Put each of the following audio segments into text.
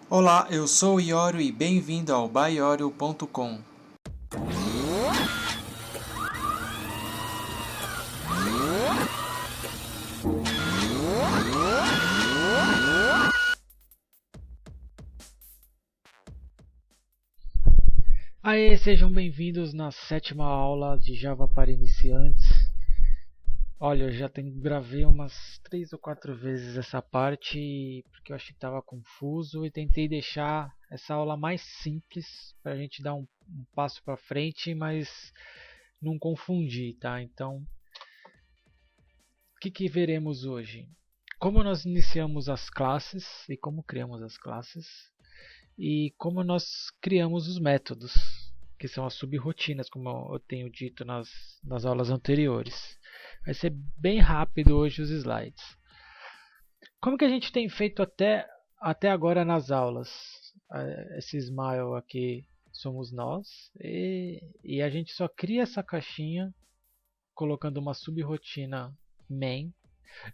Olá, eu sou o Iorio e bem-vindo ao byorio.com. Aê, sejam bem-vindos na 7ª aula de Java para iniciantes. Olha, eu já gravei umas 3 ou 4 vezes essa parte porque eu achei que estava confuso e tentei deixar essa aula mais simples para a gente dar um passo para frente, mas não confundir, tá? Então, o que veremos hoje? Como nós iniciamos as classes e como criamos as classes e como nós criamos os métodos, que são as subrotinas, como eu tenho dito nas aulas anteriores. Vai ser bem rápido hoje os slides. Como que a gente tem feito até agora nas aulas? Esse smile aqui somos nós e a gente só cria essa caixinha colocando uma subrotina main.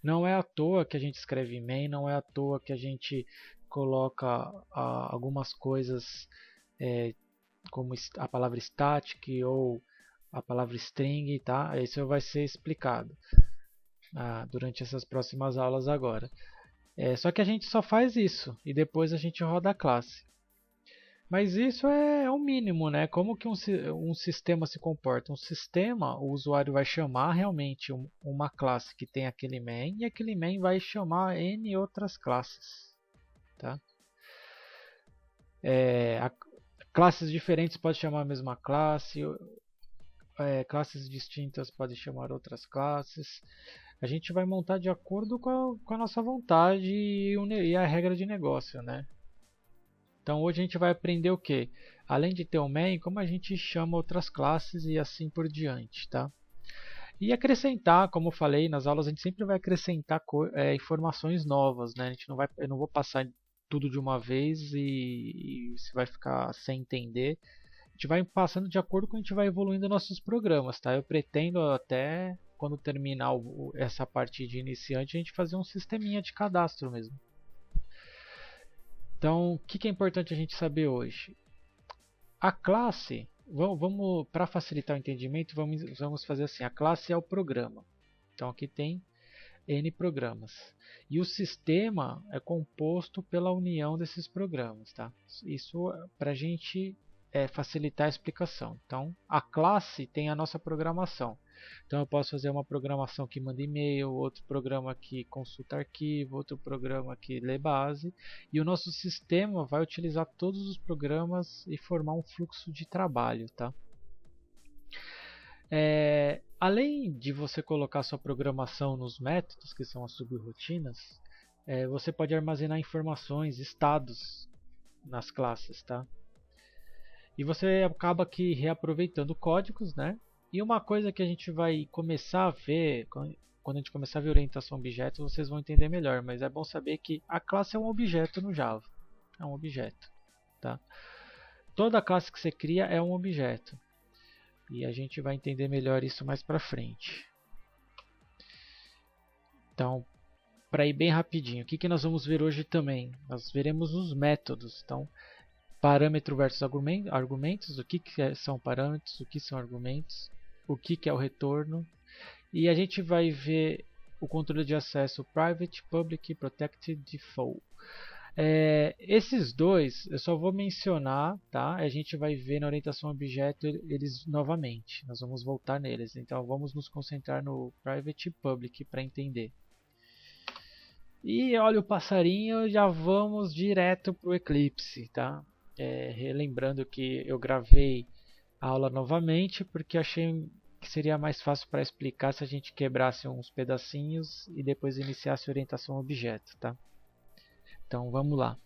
Não é à toa que a gente escreve main, não é à toa que a gente coloca algumas coisas como a palavra static ou a palavra string, tá? Isso vai ser explicado durante essas próximas aulas agora. Só que a gente só faz isso e depois a gente roda a classe. Mas isso é o mínimo, né? Como que um sistema se comporta? Um sistema, o usuário vai chamar realmente uma classe que tem aquele main e aquele main vai chamar N outras classes, tá? Classes diferentes podem chamar a mesma classe, classes distintas podem chamar outras classes. A gente vai montar de acordo com a nossa vontade e a regra de negócio, né? Então hoje a gente vai aprender o que? Além de ter o main, como a gente chama outras classes e assim por diante, tá? E acrescentar, como eu falei, nas aulas a gente sempre vai acrescentar informações novas, né? Eu não vou passar tudo de uma vez e você vai ficar sem entender. A gente vai passando de acordo com a gente vai evoluindo nossos programas, tá? Eu pretendo até quando terminar essa parte de iniciante a gente fazer um sisteminha de cadastro mesmo. Então, o que é importante a gente saber hoje? A classe, vamos para facilitar o entendimento, vamos fazer assim: a classe é o programa. Então, aqui tem N programas. E o sistema é composto pela união desses programas. Tá? Isso para a gente facilitar a explicação. Então, a classe tem a nossa programação. Então, eu posso fazer uma programação que manda e-mail, outro programa que consulta arquivo, outro programa que lê base. E o nosso sistema vai utilizar todos os programas e formar um fluxo de trabalho. Tá? Além de você colocar sua programação nos métodos, que são as subrotinas, você pode armazenar informações, estados nas classes, tá? E você acaba aqui reaproveitando códigos, né? E uma coisa que a gente vai começar a ver, quando a gente começar a ver orientação a objetos, vocês vão entender melhor, mas é bom saber que a classe é um objeto no Java. É um objeto, tá? Toda classe que você cria é um objeto. E a gente vai entender melhor isso mais para frente. Então, para ir bem rapidinho, o que nós vamos ver hoje também? Nós veremos os métodos. Então, parâmetro versus argumentos, o que são parâmetros, o que são argumentos, o que é o retorno. E a gente vai ver o controle de acesso Private, Public, Protected, Default. Esses dois eu só vou mencionar, tá? A gente vai ver na orientação a objeto eles novamente. Nós vamos voltar neles. Então vamos nos concentrar no Private e Public para entender. E olha o passarinho, já vamos direto para o Eclipse, tá? Relembrando que eu gravei a aula novamente porque achei que seria mais fácil para explicar se a gente quebrasse uns pedacinhos e depois iniciasse a orientação a objeto, tá? Então vamos lá.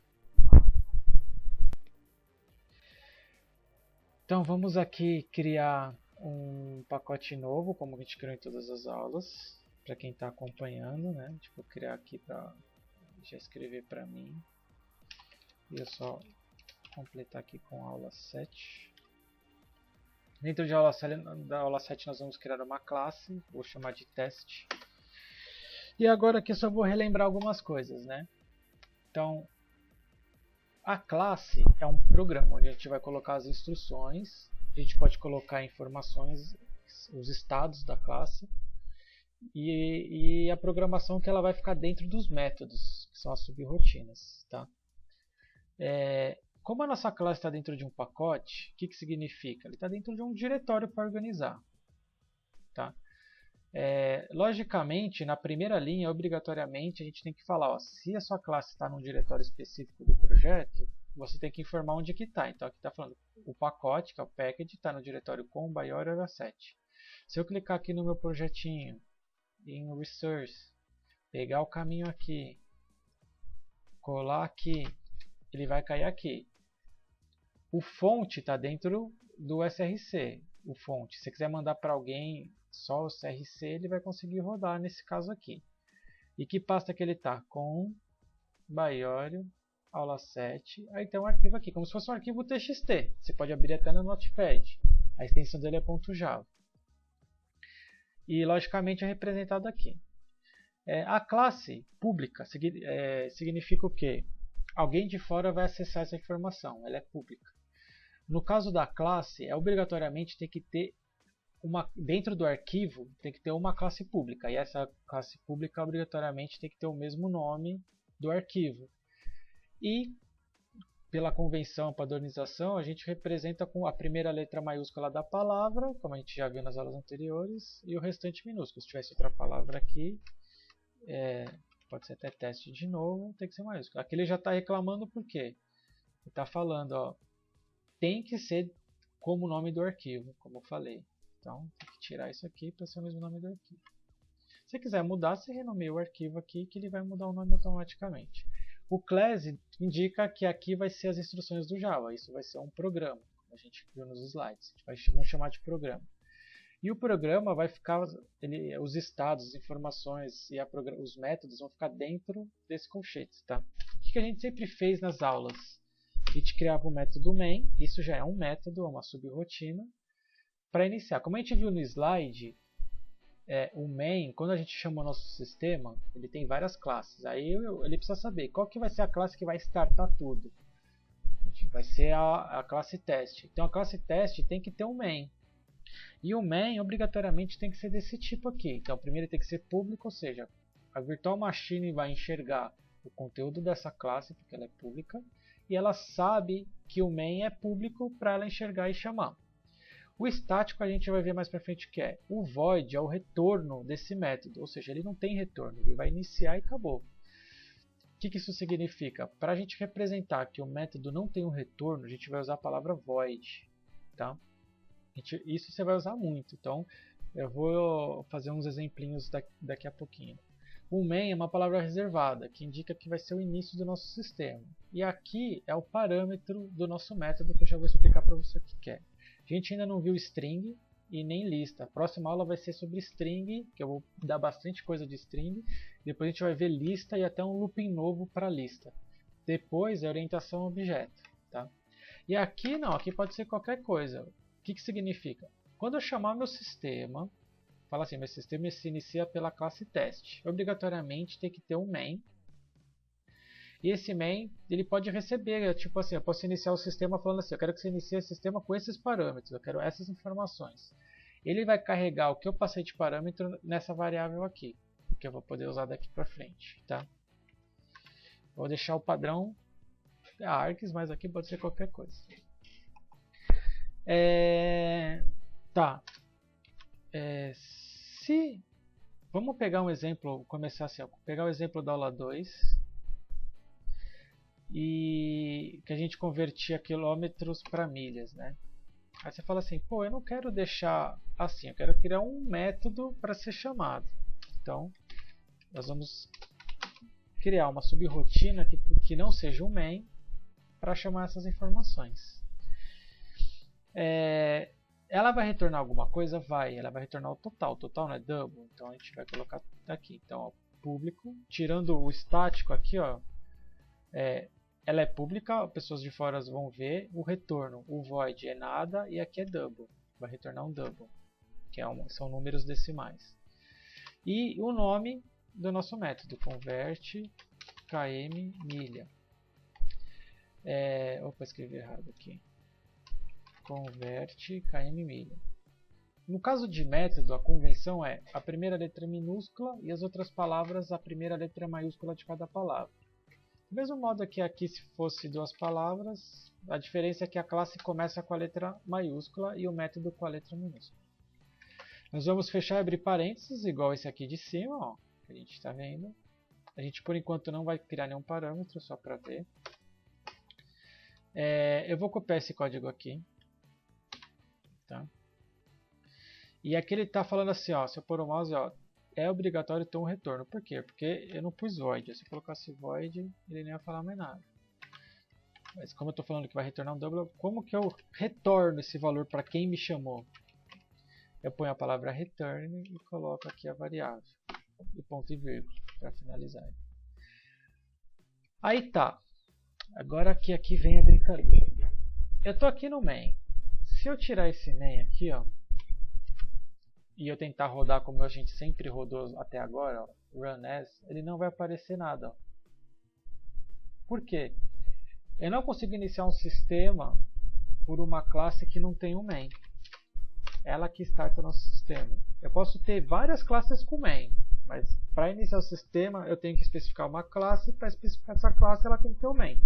Então vamos aqui criar um pacote novo, como a gente criou em todas as aulas, para quem está acompanhando, né? Vou criar aqui para já escrever para mim. E eu só completar aqui com a aula 7. Dentro da aula 7 nós vamos criar uma classe, vou chamar de teste. E agora aqui eu só vou relembrar algumas coisas, né? Então, A classe é um programa onde a gente vai colocar as instruções, a gente pode colocar informações, os estados da classe e a programação que ela vai ficar dentro dos métodos, que são as subrrotinas. Tá? Como a nossa classe está dentro de um pacote, o que significa? Ele está dentro de um diretório para organizar. Tá? Logicamente, na primeira linha, obrigatoriamente, a gente tem que falar, ó, se a sua classe está num diretório específico do projeto, você tem que informar onde que está. Então aqui está falando, o pacote, que é o package, está no diretório com BYOR Era7. Se eu clicar aqui no meu projetinho, em Resource, pegar o caminho aqui, colar aqui, ele vai cair aqui. O fonte está dentro do SRC, o fonte. Se você quiser mandar para alguém só o SRC, ele vai conseguir rodar nesse caso aqui. E que pasta que ele está? Com BYOR, aula 7. Aí tem um arquivo aqui, como se fosse um arquivo TXT. Você pode abrir até no Notepad. A extensão dele é .java. E logicamente é representado aqui. A classe pública significa o quê? Alguém de fora vai acessar essa informação, ela é pública. No caso da classe, obrigatoriamente tem que ter dentro do arquivo tem que ter uma classe pública. E essa classe pública obrigatoriamente tem que ter o mesmo nome do arquivo. E pela convenção, padronização, a gente representa com a primeira letra maiúscula da palavra, como a gente já viu nas aulas anteriores, e o restante minúsculo. Se tivesse outra palavra aqui, pode ser até teste de novo, tem que ser maiúsculo. Aqui ele já está reclamando por quê? Ele está falando, ó, tem que ser como o nome do arquivo, como eu falei. Então, tem que tirar isso aqui para ser o mesmo nome do arquivo. Se você quiser mudar, você renomeia o arquivo aqui, que ele vai mudar o nome automaticamente. O class indica que aqui vai ser as instruções do Java. Isso vai ser um programa, como a gente viu nos slides. Vamos chamar de programa. E o programa vai ficar, os estados, as informações e os métodos vão ficar dentro desse colchete. Tá? O que a gente sempre fez nas aulas? A gente criava o método main, isso já é um método, é uma subrrotina, para iniciar. Como a gente viu no slide, o main, quando a gente chama o nosso sistema, ele tem várias classes. Aí ele precisa saber qual que vai ser a classe que vai startar tudo. Vai ser a classe teste. Então a classe teste tem que ter um main. E o main obrigatoriamente tem que ser desse tipo aqui. Então primeiro ele tem que ser público, ou seja, a virtual machine vai enxergar o conteúdo dessa classe, porque ela é pública, e ela sabe que o main é público para ela enxergar e chamar. O estático a gente vai ver mais para frente que é. O void é o retorno desse método, ou seja, ele não tem retorno, ele vai iniciar e acabou. O que isso significa? Para a gente representar que o método não tem um retorno, a gente vai usar a palavra void. Tá? Isso você vai usar muito, então eu vou fazer uns exemplinhos daqui a pouquinho. O main é uma palavra reservada, que indica que vai ser o início do nosso sistema. E aqui é o parâmetro do nosso método, que eu já vou explicar para você o que é. A gente ainda não viu string e nem lista. A próxima aula vai ser sobre string, que eu vou dar bastante coisa de string. Depois a gente vai ver lista e até um looping novo para lista. Depois é orientação a objeto. Tá? E aqui não, aqui pode ser qualquer coisa. O que significa? Quando eu chamar meu sistema, fala assim, meu sistema se inicia pela classe teste. Obrigatoriamente tem que ter um main. E esse main, ele pode receber, tipo assim, eu posso iniciar o sistema falando assim, eu quero que você inicie o sistema com esses parâmetros, eu quero essas informações. Ele vai carregar o que eu passei de parâmetro nessa variável aqui, que eu vou poder usar daqui para frente, tá? Vou deixar o padrão args, mas aqui pode ser qualquer coisa. Tá. Vamos pegar um exemplo, começar assim, ó, pegar o exemplo da aula 2. E que a gente convertia quilômetros para milhas, né? Aí você fala assim, pô, eu não quero deixar assim, eu quero criar um método para ser chamado. Então, nós vamos criar uma subrrotina que não seja um main para chamar essas informações. Ela vai retornar alguma coisa? Vai. Ela vai retornar o total. O total não é double, então a gente vai colocar aqui. Então, ó, público, tirando o estático aqui, ó, ela é pública, pessoas de fora vão ver o retorno. O void é nada e aqui é double. Vai retornar um double, que são números decimais. E o nome do nosso método, convert km milha. Opa, escrevi errado aqui. Converte km milha. No caso de método, a convenção é a primeira letra minúscula e as outras palavras a primeira letra maiúscula de cada palavra. Do mesmo modo que aqui, se fosse duas palavras, a diferença é que a classe começa com a letra maiúscula e o método com a letra minúscula. Nós vamos fechar e abrir parênteses, igual esse aqui de cima, ó, que a gente está vendo. A gente, por enquanto, não vai criar nenhum parâmetro, só para ver. Eu vou copiar esse código aqui. Tá? E aqui ele está falando assim, ó, se eu pôr o mouse, ó, é obrigatório ter um retorno. Por quê? Porque eu não pus void. Se eu colocasse void, ele não ia falar mais nada. Mas como eu estou falando que vai retornar um double, como que eu retorno esse valor para quem me chamou? Eu ponho a palavra return e coloco aqui a variável. E ponto e vírgula para finalizar. Aí tá. Agora aqui vem a brincadeira. Eu estou aqui no main. Se eu tirar esse main aqui, ó, e eu tentar rodar como a gente sempre rodou até agora, ó, run as, ele não vai aparecer nada. Ó. Por quê? Eu não consigo iniciar um sistema por uma classe que não tem um main. Ela que starta o nosso sistema. Eu posso ter várias classes com main, mas para iniciar o sistema eu tenho que especificar uma classe, para especificar essa classe ela tem que ter um main.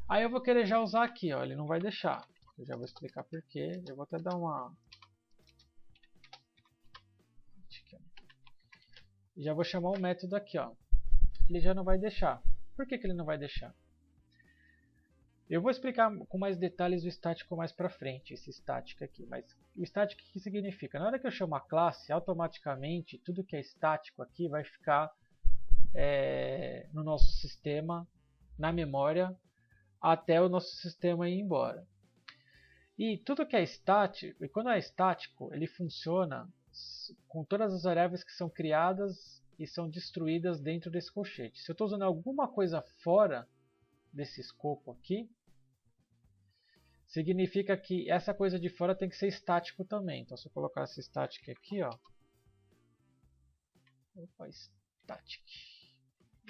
Aí eu vou querer já usar aqui, ó, ele não vai deixar. Eu já vou explicar porquê. Eu vou até dar uma... Já vou chamar um método aqui, ó. Ele já não vai deixar. Por que ele não vai deixar? Eu vou explicar com mais detalhes o estático mais pra frente, esse static aqui. Mas o static o que significa? Na hora que eu chamo a classe, automaticamente tudo que é estático aqui vai ficar no nosso sistema, na memória, até o nosso sistema ir embora. E tudo que é estático, e quando é estático, ele funciona com todas as variáveis que são criadas e são destruídas dentro desse colchete. Se eu estou usando alguma coisa fora desse escopo aqui, significa que essa coisa de fora tem que ser estático também. Então se eu colocar esse static aqui, ó, opa, static,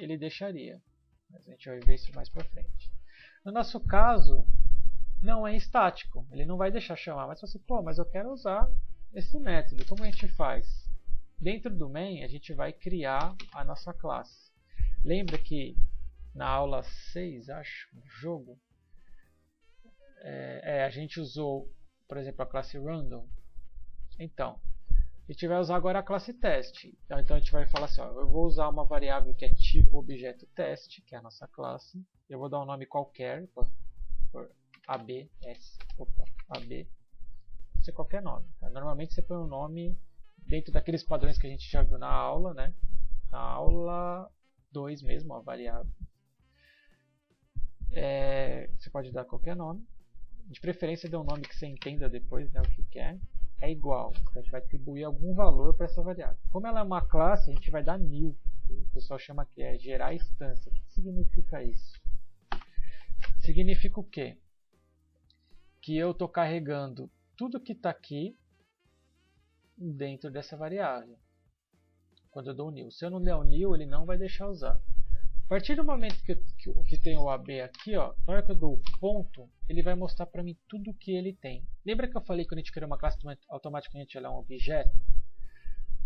ele deixaria. Mas a gente vai ver isso mais para frente. No nosso caso, não é estático, ele não vai deixar chamar, mas você, pô, mas eu quero usar esse método. Como a gente faz? Dentro do main, a gente vai criar a nossa classe. Lembra que na aula 6, acho, do jogo, a gente usou, por exemplo, a classe random. Então, a gente vai usar agora a classe test. Então a gente vai falar assim, ó, eu vou usar uma variável que é tipo objeto test, que é a nossa classe. Eu vou dar um nome qualquer, por AB, AB. Pode ser qualquer nome. Tá? Normalmente você põe um nome dentro daqueles padrões que a gente já viu na aula, né? Na aula 2 mesmo, a variável. Você pode dar qualquer nome. De preferência dê um nome que você entenda depois, né, o que quer. É igual. Então a gente vai atribuir algum valor para essa variável. Como ela é uma classe, a gente vai dar new. O pessoal chama que é gerar instância. O que significa isso? Significa o quê? Que eu estou carregando tudo que está aqui dentro dessa variável. Quando eu dou o new. Se eu não der o new, ele não vai deixar usar. A partir do momento que tem o AB aqui, ó, na hora que eu dou o ponto, ele vai mostrar para mim tudo o que ele tem. Lembra que eu falei que quando a gente cria uma classe, automaticamente ela é um objeto?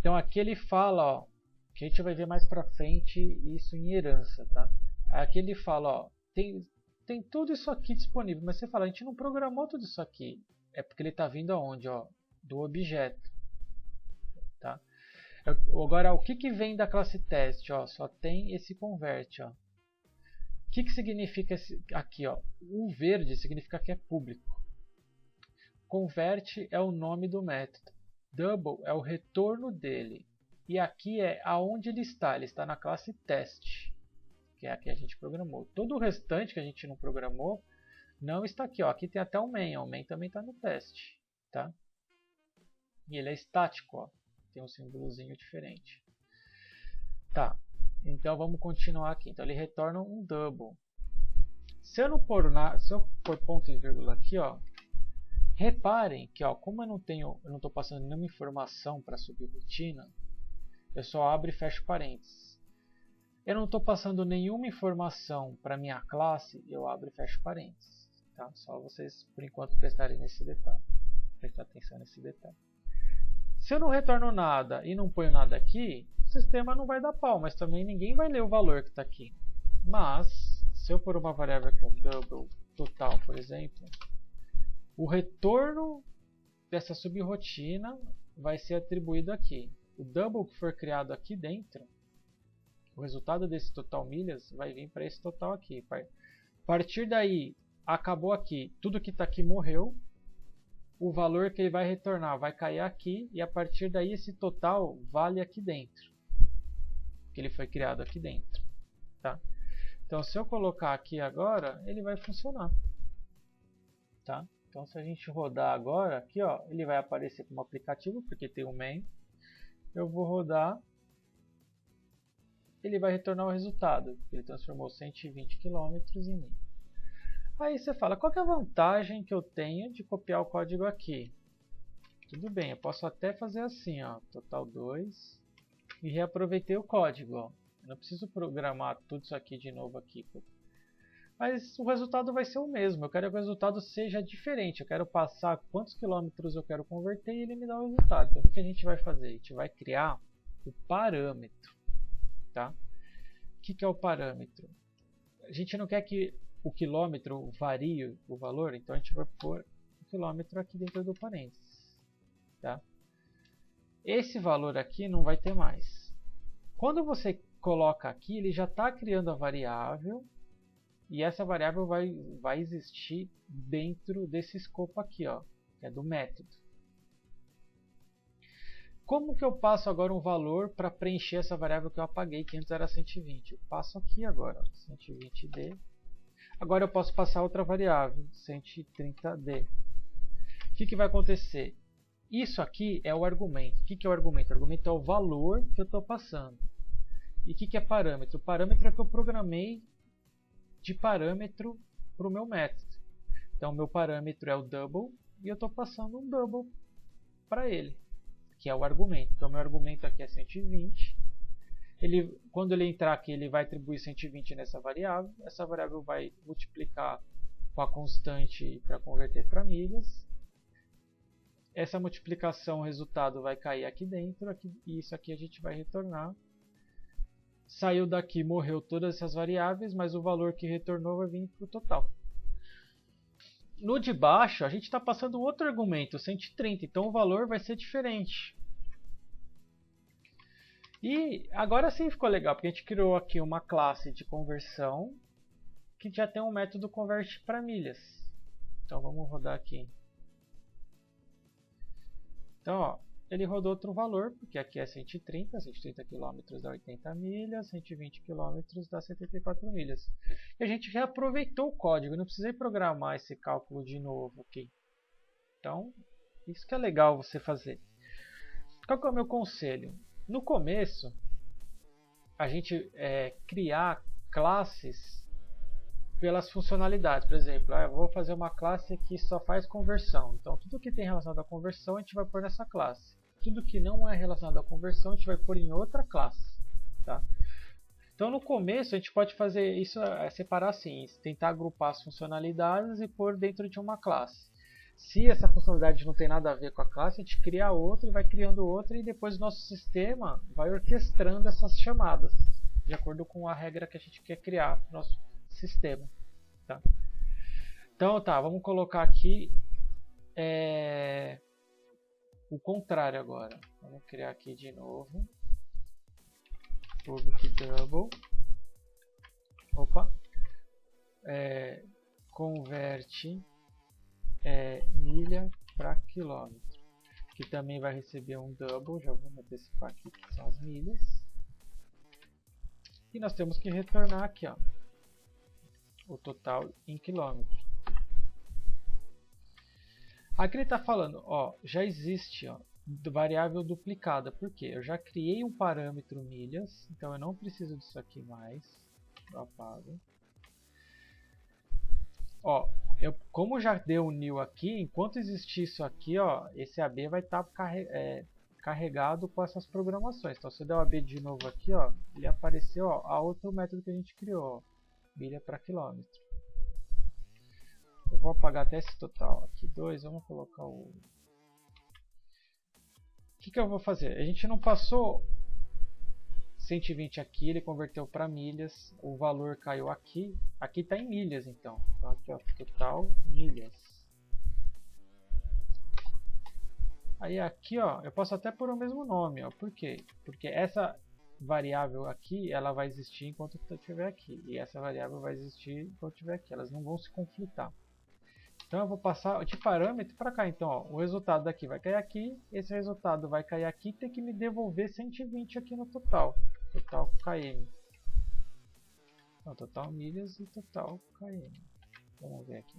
Então aqui ele fala, ó, que a gente vai ver mais para frente isso em herança, tá? Aqui ele fala, ó, tem tudo isso aqui disponível, mas você fala, a gente não programou tudo isso aqui. É porque ele está vindo aonde, ó? Do objeto, tá? Agora, o que vem da classe test? Ó, só tem esse convert. Ó. O que significa aqui? Ó? O verde significa que é público. Convert é o nome do método. Double é o retorno dele. E aqui é aonde ele está. Ele está na classe test, que é a que a gente programou. Todo o restante que a gente não programou não está aqui. Ó. Aqui tem até o main. Ó. O main também está no teste. Tá? E ele é estático. Ó. Tem um símbolozinho diferente. Tá, então vamos continuar aqui. Então ele retorna um double. Se eu pôr ponto e vírgula aqui, ó, reparem que, ó, como eu não estou passando nenhuma informação para a subrotina, eu só abro e fecho parênteses. eu não estou passando nenhuma informação para minha classe, eu abro e fecho parênteses. Tá? Só vocês, por enquanto, prestarem nesse detalhe. Prestar atenção nesse detalhe. Se eu não retorno nada e não ponho nada aqui, o sistema não vai dar pau, mas também ninguém vai ler o valor que está aqui. Mas, se eu pôr uma variável com double total, por exemplo, o retorno dessa subrrotina vai ser atribuído aqui. O double que for criado aqui dentro, o resultado desse total milhas vai vir para esse total aqui. A partir daí, acabou aqui, tudo que está aqui morreu. O valor que ele vai retornar vai cair aqui e a partir daí esse total vale aqui dentro. Que ele foi criado aqui dentro. Tá? Então se eu colocar aqui agora, ele vai funcionar. Tá? Então se a gente rodar agora, aqui ó, ele vai aparecer como aplicativo, porque tem o main. Eu vou rodar, ele vai retornar o resultado. Ele transformou 120 km em 1000. Aí você fala, qual que é a vantagem que eu tenho de copiar o código aqui? Tudo bem, eu posso até fazer assim, ó, total 2, e reaproveitei o código. Ó. Eu não preciso programar tudo isso aqui de novo aqui. Mas o resultado vai ser o mesmo, eu quero que o resultado seja diferente. Eu quero passar quantos quilômetros eu quero converter e ele me dá o resultado. Então o que a gente vai fazer? A gente vai criar o parâmetro. Tá? O que é o parâmetro? A gente não quer que o quilômetro varia o valor, então a gente vai pôr o quilômetro aqui dentro do parênteses. Tá? Esse valor aqui não vai ter mais. Quando você coloca aqui, ele já está criando a variável e essa variável vai existir dentro desse escopo aqui, ó, que é do método. Como que eu passo agora um valor para preencher essa variável que eu apaguei, que antes era 120? Eu passo aqui agora, 120D. Agora eu posso passar outra variável, 130D. O que vai acontecer? Isso aqui é o argumento. O que é o argumento? O argumento é o valor que eu estou passando. E o que é parâmetro? O parâmetro é que eu programei de parâmetro para o meu método. Então, o meu parâmetro é o double e eu estou passando um double para ele, que é o argumento. Então, meu argumento aqui é 120. Quando ele entrar aqui, ele vai atribuir 120 nessa variável. Essa variável vai multiplicar com a constante para converter para milhas. Essa multiplicação, o resultado vai cair aqui dentro. E isso aqui a gente vai retornar. Saiu daqui, morreu todas essas variáveis, mas o valor que retornou vai vir para o total. No de baixo, a gente está passando outro argumento, 130. Então o valor vai ser diferente. E agora sim ficou legal, porque a gente criou aqui uma classe de conversão que já tem um método converte para milhas. Então vamos rodar aqui. Então ó, ele rodou outro valor, porque aqui é 130 km dá 80 milhas, 120 km dá 74 milhas. E a gente reaproveitou o código, eu não precisei programar esse cálculo de novo aqui. Então, isso que é legal você fazer. Qual que é o meu conselho? No começo, a gente criar classes pelas funcionalidades. Por exemplo, eu vou fazer uma classe que só faz conversão. Então, tudo que tem relacionado à conversão, a gente vai pôr nessa classe. Tudo que não é relacionado à conversão, a gente vai pôr em outra classe. Tá? Então, no começo, a gente pode fazer isso, separar assim, tentar agrupar as funcionalidades e pôr dentro de uma classe. Se essa funcionalidade não tem nada a ver com a classe, a gente cria outra e vai criando outra e depois o nosso sistema vai orquestrando essas chamadas de acordo com a regra que a gente quer criar para o nosso sistema. Tá? Então tá, vamos colocar aqui o contrário agora. Vamos criar aqui de novo. Public double. Opa. Converte milha para quilômetro, que também vai receber um double. Já vou antecipar aqui que são as milhas, e nós temos que retornar aqui ó, o total em quilômetros. Aqui ele está falando, ó, já existe ó, variável duplicada, porque eu já criei um parâmetro milhas, então eu não preciso disso aqui mais. Eu apago. Ó, como já deu um new aqui, enquanto existir isso aqui, ó, esse AB vai estar carregado com essas programações. Então se eu der o AB de novo aqui, ó, ele apareceu, ó, a outro método que a gente criou, ó, milha para quilômetro. Eu vou apagar até esse total aqui, 2, vamos colocar o... O que eu vou fazer? A gente não passou 120 aqui, ele converteu para milhas, o valor caiu aqui, aqui está em milhas então. Então aqui ó, total milhas. Aí aqui ó, eu posso até pôr o mesmo nome, ó. Por quê? Porque essa variável aqui, ela vai existir enquanto eu estiver aqui, e essa variável vai existir enquanto eu estiver aqui, elas não vão se conflitar. Então eu vou passar de parâmetro para cá. Então ó, o resultado daqui vai cair aqui, esse resultado vai cair aqui, tem que me devolver 120 aqui no total. Total km. Então, total milhas e total km. Vamos ver aqui.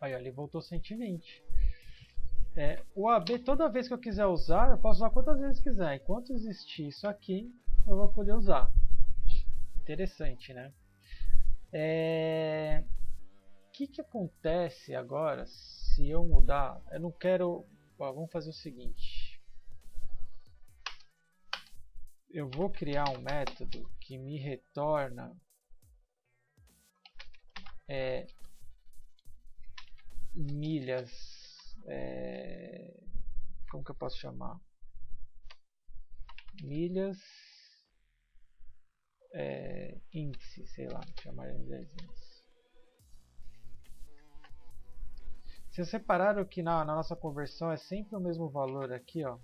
Aí ó, ele voltou 120. O AB, toda vez que eu quiser usar, eu posso usar quantas vezes quiser. Enquanto existir isso aqui, eu vou poder usar. Interessante, né? O que acontece agora se eu mudar? Eu não quero... Ó, vamos fazer o seguinte. Eu vou criar um método que me retorna milhas... como que eu posso chamar? Milhas... índice, sei lá, chamaremos de índice. Vocês repararam que na nossa conversão é sempre o mesmo valor aqui, ó.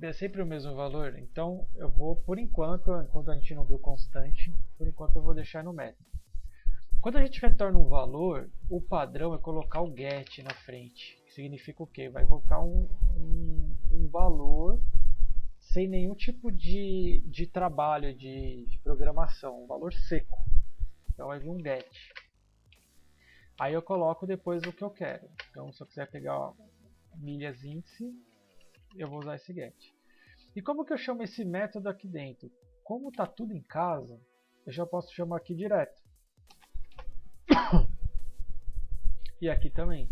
É sempre o mesmo valor, então eu vou, por enquanto a gente não viu constante, por enquanto eu vou deixar no método. Quando a gente retorna um valor, o padrão é colocar o get na frente, que significa o quê? Vai voltar um valor sem nenhum tipo de trabalho de programação, um valor seco. Então vai vir um get. Aí eu coloco depois o que eu quero. Então se eu quiser pegar ó, milhas índice, eu vou usar esse get. E como que eu chamo esse método aqui dentro? Como está tudo em casa, eu já posso chamar aqui direto. E aqui também.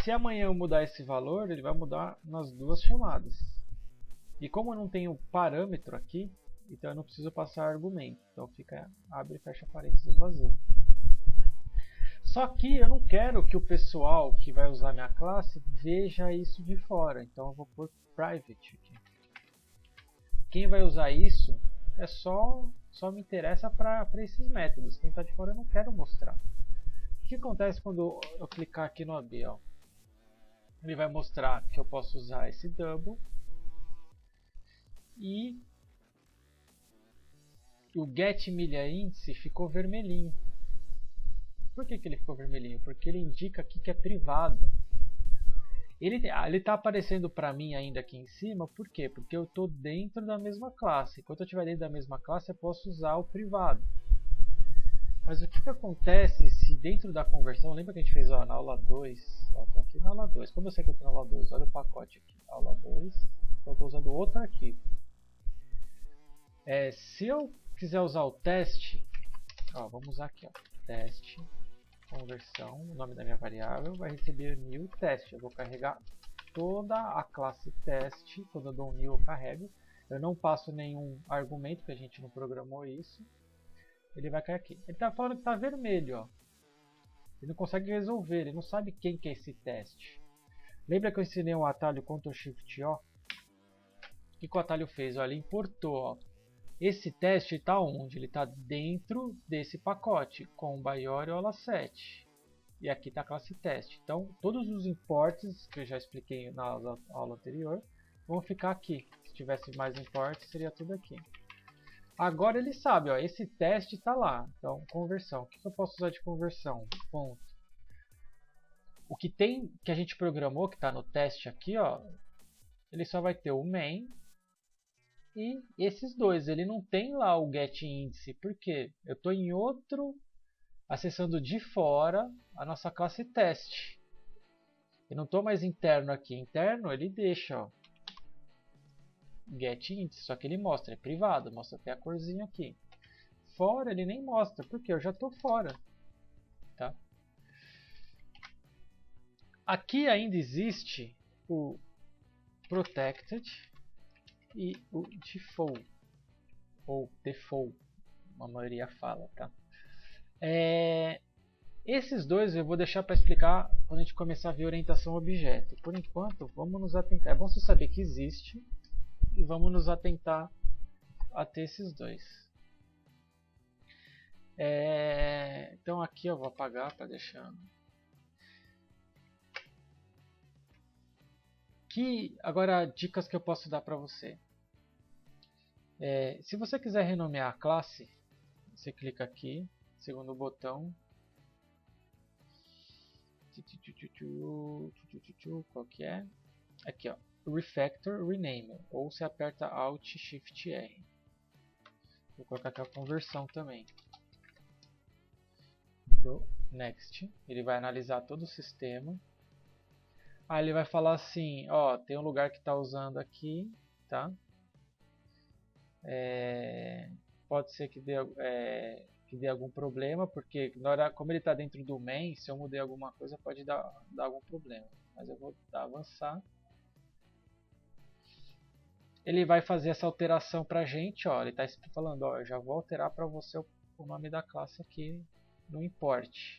Se amanhã eu mudar esse valor, ele vai mudar nas duas chamadas. E como eu não tenho parâmetro aqui, então eu não preciso passar argumento. Então fica, abre e fecha parênteses vazio. Só que eu não quero que o pessoal que vai usar minha classe veja isso de fora. Então eu vou pôr private aqui. Quem vai usar isso é só me interessa para esses métodos. Quem está de fora eu não quero mostrar. O que acontece quando eu clicar aqui no AB? Ó? Ele vai mostrar que eu posso usar esse double e o get milha índice ficou vermelhinho. Por que ele ficou vermelhinho? Porque ele indica aqui que é privado. Ele está aparecendo para mim ainda aqui em cima, por quê? Porque eu estou dentro da mesma classe. Enquanto eu estiver dentro da mesma classe, eu posso usar o privado. Mas o que acontece se dentro da conversão, lembra que a gente fez ó, na aula 2, ó, tô aqui na aula 2, como eu sei que eu estou na aula 2, olha o pacote aqui, aula 2, então eu estou usando outro arquivo. Se eu quiser usar o teste, ó, vamos usar aqui, ó, teste, conversão, o nome da minha variável, vai receber new teste. Eu vou carregar toda a classe teste, quando eu dou um new eu carrego. Eu não passo nenhum argumento, que a gente não programou isso. Ele vai cair aqui. Ele está falando que está vermelho, ó. Ele não consegue resolver, ele não sabe quem que é esse teste. Lembra que eu ensinei um atalho Ctrl Shift O? O que o atalho fez? Ó, ele importou, ó. Esse teste está onde? Ele está dentro desse pacote, com Baiori Ola 7. E aqui está a classe teste. Então, todos os imports que eu já expliquei na aula anterior vão ficar aqui. Se tivesse mais imports, seria tudo aqui. Agora ele sabe, ó, esse teste está lá. Então, conversão. O que eu posso usar de conversão? Ponto. O que a gente programou, que está no teste aqui, ó, ele só vai ter o main e esses dois. Ele não tem lá o get índice, porque eu estou em outro, acessando de fora a nossa classe teste. Eu não estou mais interno aqui. Interno ele deixa, ó, get índice, só que ele mostra, é privado, mostra até a corzinha aqui. fora ele nem mostra, porque eu já estou fora. Tá? Aqui ainda existe o protected e o default, ou default, a maioria fala. Tá? Esses dois eu vou deixar para explicar quando a gente começar a ver orientação objeto. Por enquanto, vamos nos atentar. É bom você saber que existe e vamos nos atentar a ter esses dois. Então aqui eu vou apagar para deixar. Agora, dicas que eu posso dar para você. Se você quiser renomear a classe, você clica aqui, segundo botão. Qual que é? Aqui, ó, Refactor Rename, ou você aperta Alt Shift R. Vou colocar aqui a conversão também. Next, ele vai analisar todo o sistema. Aí ele vai falar assim, ó, tem um lugar que está usando aqui, tá? Pode ser que dê algum problema, porque como ele está dentro do main, se eu mudei alguma coisa pode dar algum problema. Mas eu vou avançar. Ele vai fazer essa alteração para a gente, ó, ele está falando, ó, eu já vou alterar para você o nome da classe aqui no import.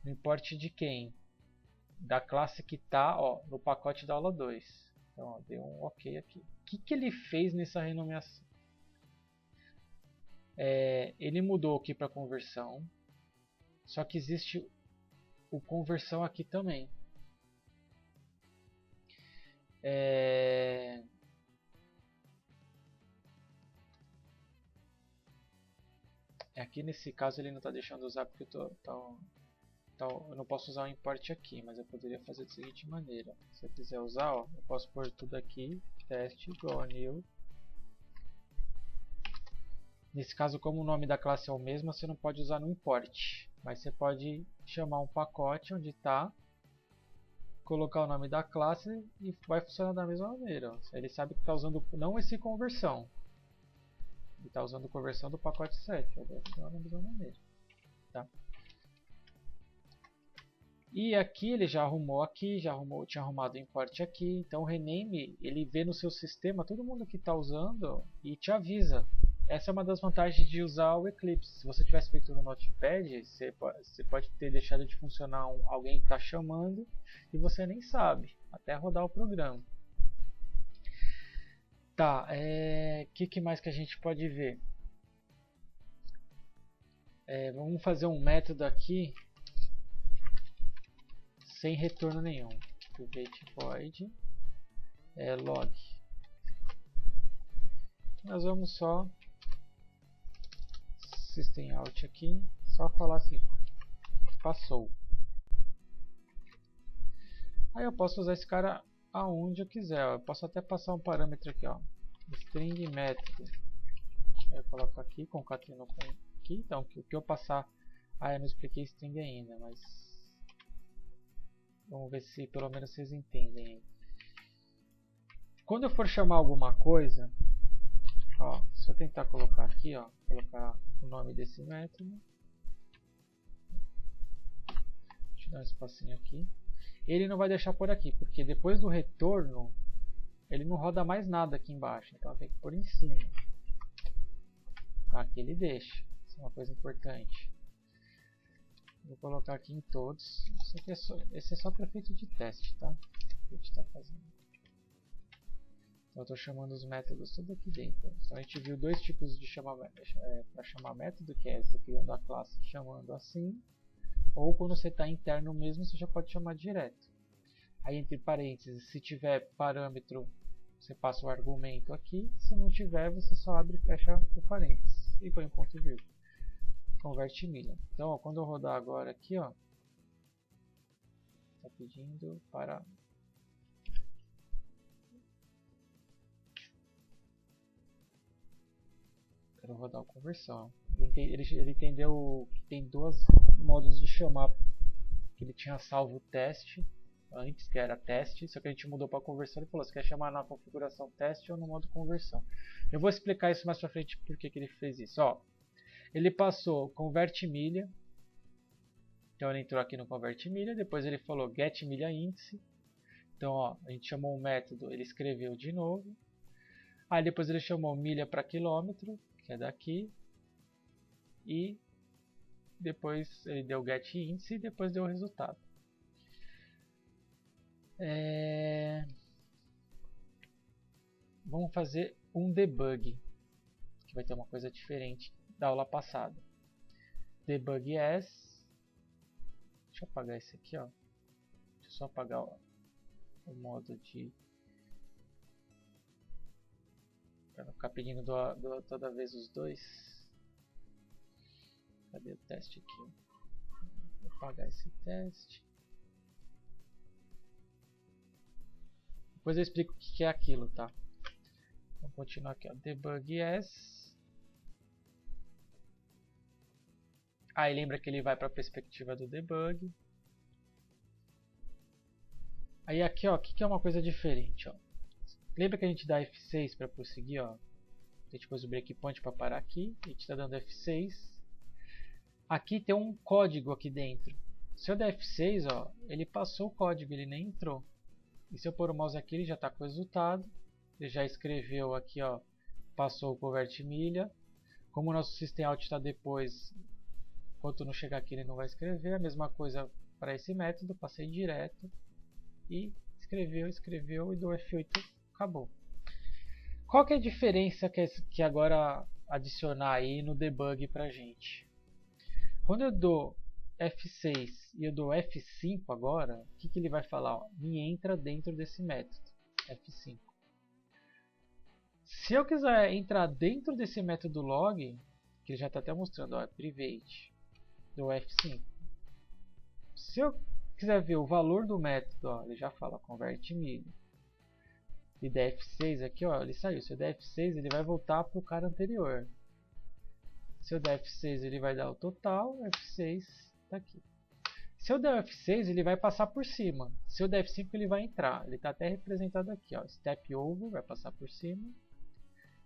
No import de quem? Da classe que está no pacote da aula 2. Então, ó, deu um OK aqui. O que ele fez nessa renomeação? Ele mudou aqui para conversão, só que existe o conversão aqui também. Aqui nesse caso ele não está deixando usar porque eu não posso usar o import aqui, mas eu poderia fazer da seguinte maneira. Se eu quiser usar, ó, eu posso pôr tudo aqui, teste igual a new. Nesse caso, como o nome da classe é o mesmo, você não pode usar no import. Mas você pode chamar um pacote onde está, colocar o nome da classe e vai funcionar da mesma maneira. Ó. Ele sabe que está usando não esse conversão. Ele está usando conversão do pacote 7. Vai funcionar da mesma maneira. Tá? E aqui ele já arrumou aqui, tinha arrumado o import aqui. Então o rename, ele vê no seu sistema todo mundo que está usando e te avisa. Essa é uma das vantagens de usar o Eclipse. Se você tivesse feito no Notepad, você pode ter deixado de funcionar alguém que está chamando e você nem sabe, até rodar o programa. Tá, que mais que a gente pode ver? Vamos fazer um método aqui sem retorno nenhum. Private void log. Nós vamos só system out aqui, só falar assim, passou. Aí eu posso usar esse cara aonde eu quiser, ó. Eu posso até passar um parâmetro aqui, ó, string método. Eu coloco aqui, concateno com aqui, então o que eu passar, eu não expliquei string ainda, mas vamos ver se pelo menos vocês entendem. Quando eu for chamar alguma coisa, ó, se eu tentar colocar aqui, ó, colocar o nome desse método, deixa eu dar um espacinho aqui, ele não vai deixar por aqui, porque depois do retorno ele não roda mais nada aqui embaixo, então tem que pôr em cima. Aqui ele deixa, isso é uma coisa importante. Vou colocar aqui em todos, esse é só para efeito de teste, tá? Que a gente está fazendo. Então eu estou chamando os métodos tudo aqui dentro. Então a gente viu dois tipos de para chamar método, que é você criando a classe chamando assim, ou quando você está interno mesmo, você já pode chamar direto. Aí entre parênteses, se tiver parâmetro, você passa o argumento aqui, se não tiver, você só abre e fecha o parênteses e põe um ponto e vírgula. Converte milha. Então ó, quando eu rodar agora aqui, ó, está pedindo para... Quero rodar a conversão. Ele entendeu que tem dois modos de chamar, que ele tinha salvo o teste antes, que era teste, só que a gente mudou para conversão. Ele falou, você quer chamar na configuração teste ou no modo conversão? Eu vou explicar isso mais pra frente, porque que ele fez isso. Ó, Ele passou converte milha. Então ele entrou aqui no converte milha. Depois ele falou get milha índice. Então ó, a gente chamou um método, ele escreveu de novo. Aí depois ele chamou milha para quilômetro, que é daqui. E depois ele deu get índice e depois deu o resultado. Vamos fazer um debug, que vai ter uma coisa diferente da aula passada. Debug as. Deixa eu apagar esse aqui, ó. Deixa eu só apagar o modo de... para não ficar pedindo toda vez os dois. Cadê o teste aqui? Vou apagar esse teste. Depois eu explico o que é aquilo, tá? Vamos continuar aqui, ó. Debug as. Aí lembra que ele vai para a perspectiva do debug. Aí aqui, ó, o que é uma coisa diferente, ó. Lembra que a gente dá F6 para prosseguir, ó. A gente pôs o breakpoint para parar aqui. A gente está dando F6. Aqui tem um código aqui dentro. Se eu der F6, ó, ele passou o código, ele nem entrou. E se eu pôr o mouse aqui, ele já está com o resultado. Ele já escreveu aqui, ó, passou o converte milha. Como o nosso system out está depois, enquanto não chegar aqui ele não vai escrever. A mesma coisa para esse método, passei direto. E escreveu e do F8 acabou. Qual que é a diferença que agora adicionar aí no debug pra gente? Quando eu dou F6 e eu dou F5 agora, o que ele vai falar? Ó, me entra dentro desse método, F5. Se eu quiser entrar dentro desse método log, que ele já está até mostrando, ó, é private, dou F5. Se eu quiser ver o valor do método, ó, ele já fala converte milha. E der F6 aqui, ó, ele saiu. Se eu der F6, ele vai voltar para o cara anterior. Se eu der F6, ele vai dar o total. F6 está aqui. Se eu der F6, ele vai passar por cima. Se eu der F5, ele vai entrar. Ele está até representado aqui, ó. Step over vai passar por cima.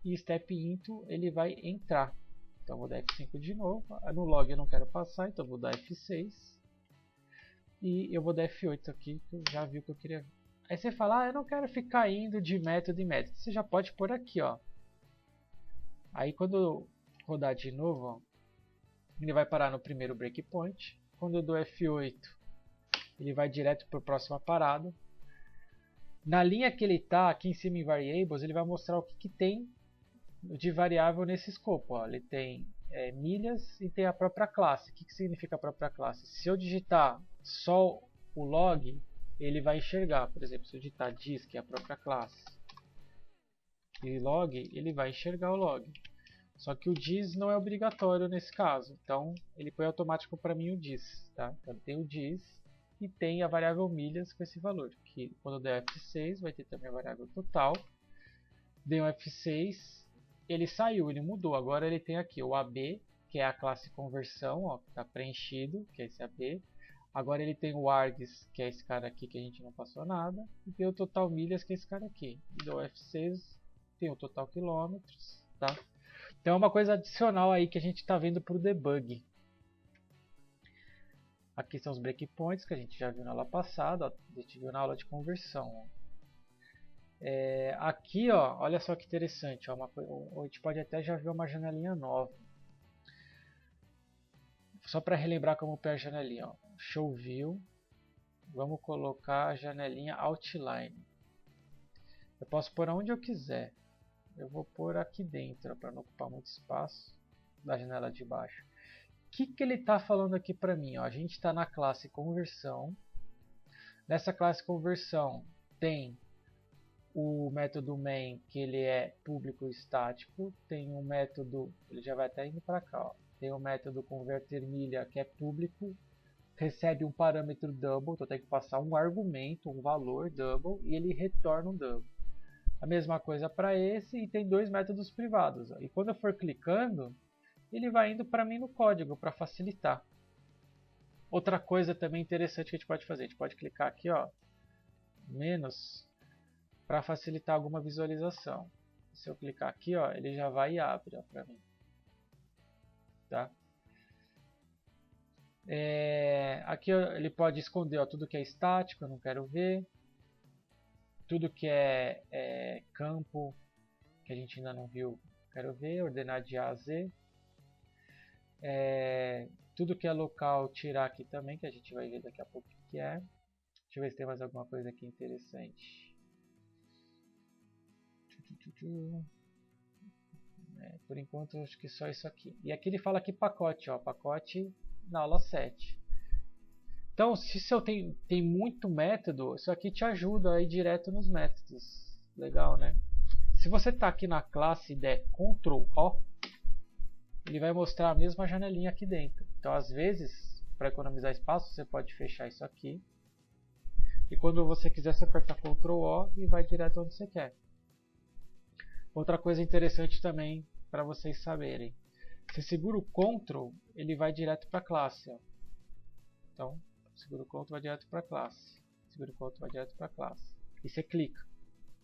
E step into ele vai entrar. Então eu vou dar F5 de novo. No log eu não quero passar, então eu vou dar F6. E eu vou dar F8 aqui, que eu já vi o que eu queria ver. Aí você fala, eu não quero ficar indo de método em método. Você já pode pôr aqui, ó. Aí quando eu rodar de novo, ó, ele vai parar no primeiro breakpoint. Quando eu dou F8, ele vai direto para a próxima parada. Na linha que ele está, aqui em cima em Variables, ele vai mostrar o que tem de variável nesse escopo. Ó. Ele tem milhas e tem a própria classe. O que significa a própria classe? Se eu digitar só o log, ele vai enxergar. Por exemplo, se eu digitar diz, que é a própria classe, e log, ele vai enxergar o log. Só que o diz não é obrigatório nesse caso. Então, ele põe automático para mim o diz. Tá? Então, tem o diz e tem a variável milhas com esse valor. Que quando eu der F6, vai ter também a variável total. Dei um F6, ele saiu, ele mudou. Agora ele tem aqui o AB, que é a classe conversão, ó, que está preenchido, que é esse AB. Agora ele tem o args, que é esse cara aqui que a gente não passou nada. E tem o total milhas, que é esse cara aqui. E dou F6, tem o total quilômetros. Tá? Então é uma coisa adicional aí que a gente está vendo para o debug. Aqui são os breakpoints que a gente já viu na aula passada. Ó, a gente viu na aula de conversão. Ó. Aqui, ó, olha só que interessante. Ó, a gente pode até já ver uma janelinha nova. Só para relembrar como é a janelinha. Ó. Show View. Vamos colocar a janelinha Outline. Eu posso pôr onde eu quiser. Eu vou pôr aqui dentro, para não ocupar muito espaço da janela de baixo. O que ele está falando aqui para mim? Ó, a gente está na classe conversão. Nessa classe conversão tem o método main, que ele é público e estático. Tem um método, ele já vai até indo para cá. Ó. Tem o método converter milha, que é público. Recebe um parâmetro double, então tem que passar um argumento, um valor double, e ele retorna um double. A mesma coisa para esse, e tem dois métodos privados. Ó. E quando eu for clicando, ele vai indo para mim no código, para facilitar. Outra coisa também interessante que a gente pode fazer, a gente pode clicar aqui, ó, menos, para facilitar alguma visualização. Se eu clicar aqui, ó, ele já vai e abre para mim. tá? Aqui ele pode esconder, ó, tudo que é estático, eu não quero ver. Tudo que é campo, que a gente ainda não viu, quero ver. Ordenar de A a Z. Tudo que é local, tirar aqui também, que a gente vai ver daqui a pouco o que é. Deixa eu ver se tem mais alguma coisa aqui interessante. Por enquanto, acho que só isso aqui. E aqui ele fala que pacote, ó, pacote na aula 7. Então, se eu tem muito método, isso aqui te ajuda a ir direto nos métodos. Legal, né? Se você está aqui na classe e der Ctrl O, ele vai mostrar a mesma janelinha aqui dentro. Então, às vezes, para economizar espaço, você pode fechar isso aqui. E quando você quiser, você aperta Ctrl O e vai direto onde você quer. Outra coisa interessante também para vocês saberem. Você segura o Ctrl, ele vai direto para a classe. Ó. Então, segura o Ctrl, vai direto para a classe. Segura o Ctrl, vai direto para a classe. E você clica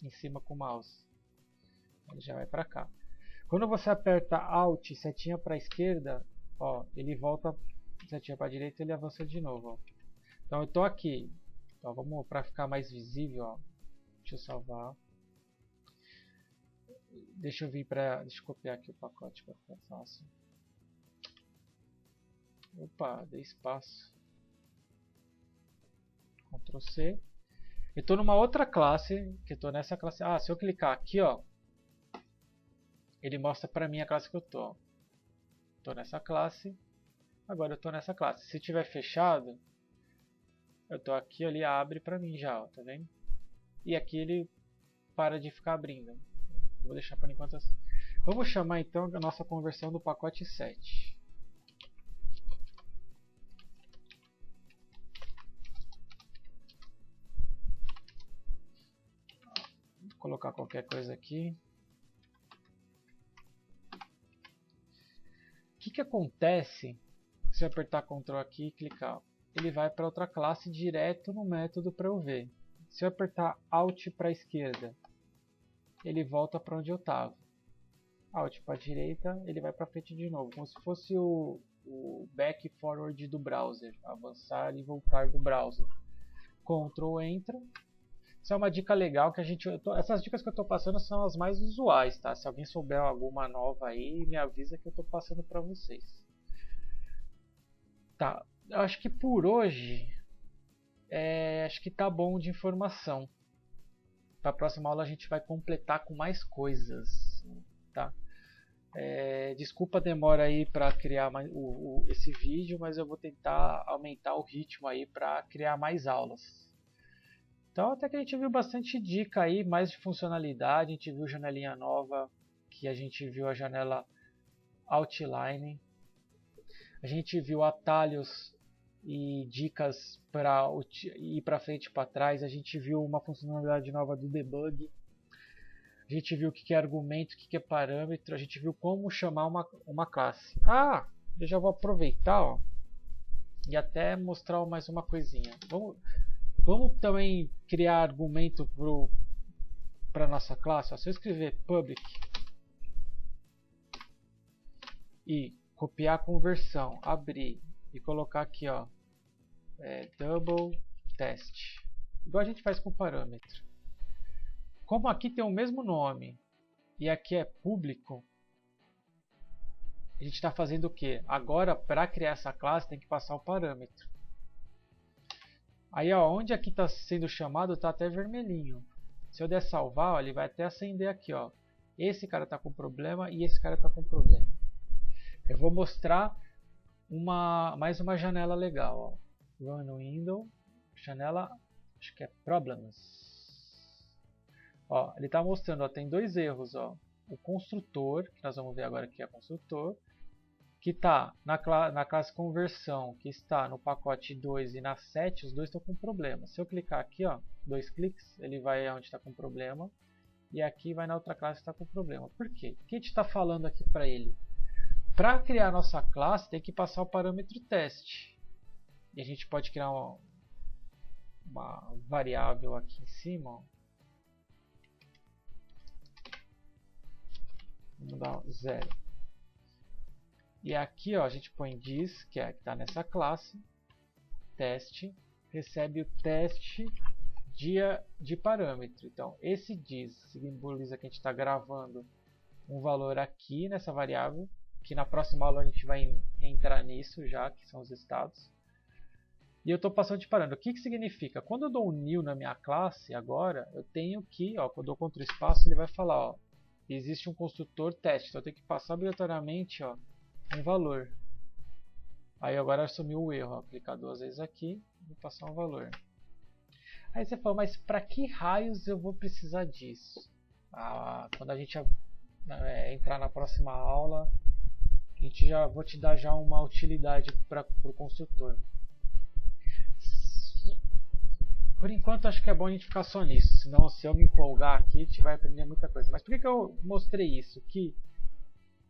em cima com o mouse. Ele já vai para cá. Quando você aperta Alt e setinha para a esquerda, ó, ele volta, setinha para a direita, ele avança de novo. Ó. Então eu estou aqui. Então, vamos para ficar mais visível. Ó. Deixa eu salvar. Deixa eu copiar aqui o pacote para ficar fácil. Opa, dei espaço. Ctrl C. Eu estou numa outra classe, que eu estou nessa classe. Ah, se eu clicar aqui, ó, ele mostra para mim a classe que eu estou. Estou nessa classe. Agora eu estou nessa classe. Se tiver fechado, eu estou aqui, ele abre para mim já, ó, tá vendo? E aqui ele para de ficar abrindo. Vou deixar por enquanto assim. Vamos chamar então a nossa conversão do pacote 7. Vou colocar qualquer coisa aqui. O que acontece se eu apertar Ctrl aqui e clicar? Ele vai para outra classe direto no método para eu ver. Se eu apertar Alt para a esquerda, ele volta para onde eu estava. Alt para a direita, ele vai para frente de novo, como se fosse o back forward do browser, avançar e voltar do browser. Ctrl entra. Isso é uma dica legal que essas dicas que eu estou passando são as mais usuais, tá? Se alguém souber alguma nova aí, me avisa que eu estou passando para vocês. Tá, eu acho que por hoje acho que tá bom de informação. Para a próxima aula a gente vai completar com mais coisas, tá? Desculpa a demora aí para criar esse vídeo, mas eu vou tentar aumentar o ritmo aí para criar mais aulas. Então até que a gente viu bastante dica aí, mais de funcionalidade, a gente viu janelinha nova, que a gente viu a janela Outline, a gente viu atalhos e dicas para ir para frente e para trás, a gente viu uma funcionalidade nova do debug, a gente viu o que é argumento, o que é parâmetro, a gente viu como chamar uma classe. Ah, eu já vou aproveitar, ó, e até mostrar mais uma coisinha. Vamos também criar argumento para nossa classe. Ó, se eu escrever public e copiar a conversão, abrir e colocar aqui, ó, double test, igual a gente faz com parâmetro. Como aqui tem o mesmo nome e aqui é público, a gente está fazendo o que? Agora, para criar essa classe, tem que passar o parâmetro. Aí, ó, onde aqui está sendo chamado, está até vermelhinho. Se eu der salvar, ó, ele vai até acender aqui, ó. Esse cara está com problema e esse cara está com problema. Eu vou mostrar mais uma janela legal, ó. Run Window, janela, acho que é Problems. Ó, ele está mostrando, ó, tem dois erros, ó. O construtor, que nós vamos ver agora que é construtor, que está na classe conversão, que está no pacote 2 e na 7, os dois estão com problema. Se eu clicar aqui, ó, 2 cliques, ele vai onde está com problema, e aqui vai na outra classe que está com problema. Por quê? O que a gente está falando aqui para ele? Para criar nossa classe, tem que passar o parâmetro teste. E a gente pode criar uma variável aqui em cima, ó. Vamos dar 0. E aqui ó, a gente põe diz, que está nessa classe, teste, recebe o teste de parâmetro. Então, esse diz simboliza que a gente está gravando um valor aqui nessa variável, que na próxima aula a gente vai entrar nisso já, que são os estados. E eu estou passando de parâmetro. O que significa? Quando eu dou um new na minha classe, agora, eu tenho que, ó, quando eu dou Ctrl espaço, ele vai falar, ó, existe um construtor teste. Então eu tenho que passar obrigatoriamente, ó, um valor. Aí agora assumiu o erro, ó, clicar duas vezes aqui e passar um valor. Aí você fala, mas para que raios eu vou precisar disso? Quando a gente entrar na próxima aula, vou te dar já uma utilidade para o construtor. Por enquanto acho que é bom a gente ficar só nisso, senão se eu me empolgar aqui a gente vai aprender muita coisa. Mas por que eu mostrei isso? Que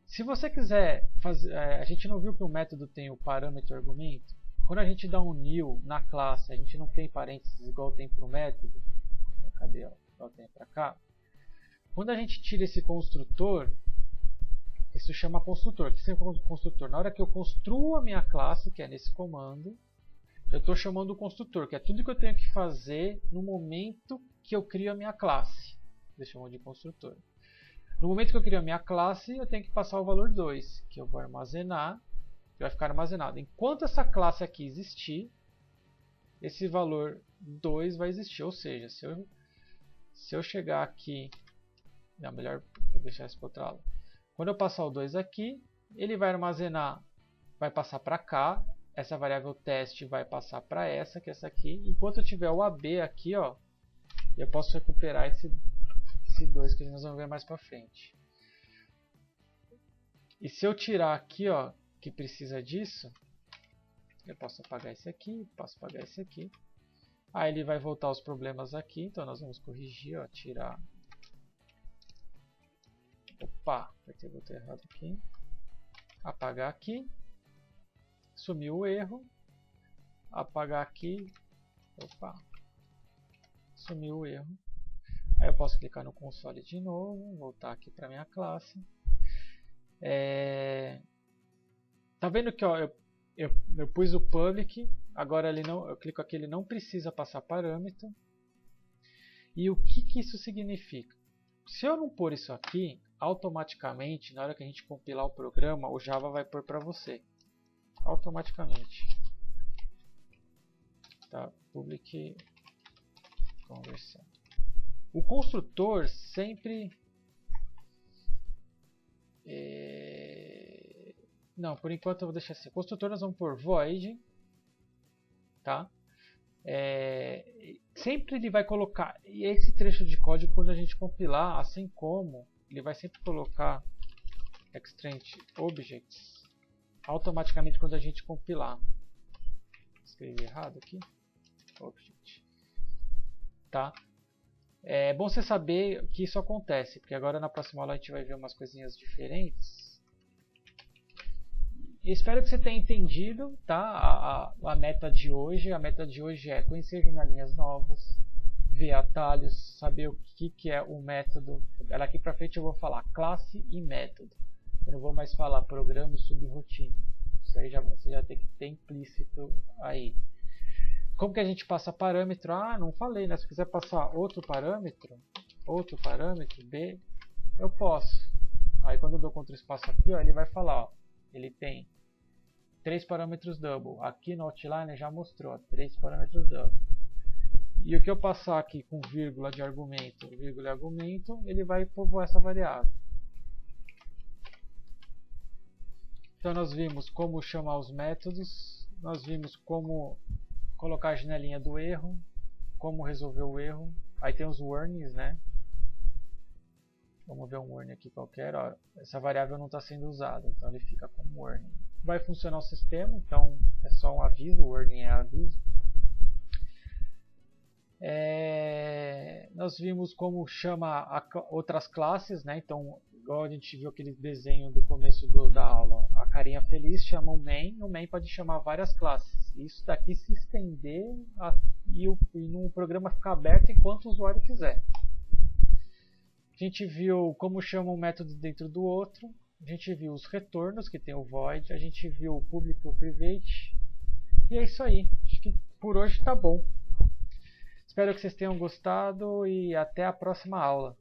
se você quiser fazer, a gente não viu que o método tem o parâmetro e o argumento? Quando a gente dá um new na classe, a gente não tem parênteses igual tem para o método. Cadê? Ó, igual tem para cá. Quando a gente tira esse construtor, isso chama construtor. O que é construtor? Na hora que eu construo a minha classe, que é nesse comando, eu estou chamando o construtor, que é tudo que eu tenho que fazer no momento que eu crio a minha classe. Eu chamo de construtor. No momento que eu crio a minha classe, eu tenho que passar o valor 2, que eu vou armazenar, que vai ficar armazenado. Enquanto essa classe aqui existir, esse valor 2 vai existir. Ou seja, se eu chegar aqui, não, melhor vou deixar isso para outra aula. Quando eu passar o 2 aqui, ele vai armazenar, vai passar para cá. Essa variável teste vai passar para essa, que é essa aqui. Enquanto eu tiver o AB aqui, ó, eu posso recuperar esse 2 que nós vamos ver mais para frente. E se eu tirar aqui, ó, que precisa disso, eu posso apagar esse aqui, posso apagar esse aqui. Aí ele vai voltar os problemas aqui, então nós vamos corrigir, ó, tirar. Opa, vai ter botão errado aqui. Apagar aqui. Sumiu o erro, apagar aqui, opa, sumiu o erro. Aí eu posso clicar no console de novo, voltar aqui para minha classe. Tá vendo que ó, eu pus o public, agora ele não, eu clico aqui, ele não precisa passar parâmetro. E o que isso significa? Se eu não pôr isso aqui, automaticamente, na hora que a gente compilar o programa, o Java vai pôr para você. Automaticamente. Tá, public conversão. O construtor sempre não, por enquanto eu vou deixar assim. O construtor nós vamos por void, tá? Sempre ele vai colocar esse trecho de código quando a gente compilar, assim como ele vai sempre colocar extract objects automaticamente quando a gente compilar. Escrevi errado aqui. Object. Tá? É bom você saber que isso acontece, porque agora na próxima aula a gente vai ver umas coisinhas diferentes. E espero que você tenha entendido, tá? A meta de hoje. A meta de hoje é conhecer janelinhas novas, ver atalhos, saber o que é o método. Daqui para frente eu vou falar classe e método. Eu não vou mais falar programa e subroutine. Isso aí você já tem que ter implícito aí. Como que a gente passa parâmetro? Não falei, né? Se eu quiser passar outro parâmetro B, eu posso. Aí quando eu dou Ctrl espaço aqui, ó, ele vai falar, ó, ele tem 3 parâmetros double. Aqui no outline já mostrou, ó, 3 parâmetros double. E o que eu passar aqui com vírgula de argumento, vírgula e argumento, ele vai povoar essa variável. Então nós vimos como chamar os métodos, nós vimos como colocar a janelinha do erro, como resolver o erro. Aí tem os warnings, né? Vamos ver um warning aqui qualquer. Ó, essa variável não está sendo usada, então ele fica como warning. Vai funcionar o sistema, então é só um aviso, o warning é aviso. Nós vimos como chama outras classes, né? Então, igual a gente viu aquele desenho do começo da aula, a carinha feliz chama o main pode chamar várias classes. Isso daqui se estender e no programa ficar aberto enquanto o usuário quiser. A gente viu como chama um método dentro do outro, A gente viu os retornos, que tem o void, a gente viu o público private. E é isso aí. Acho que por hoje tá bom. Espero que vocês tenham gostado e até a próxima aula.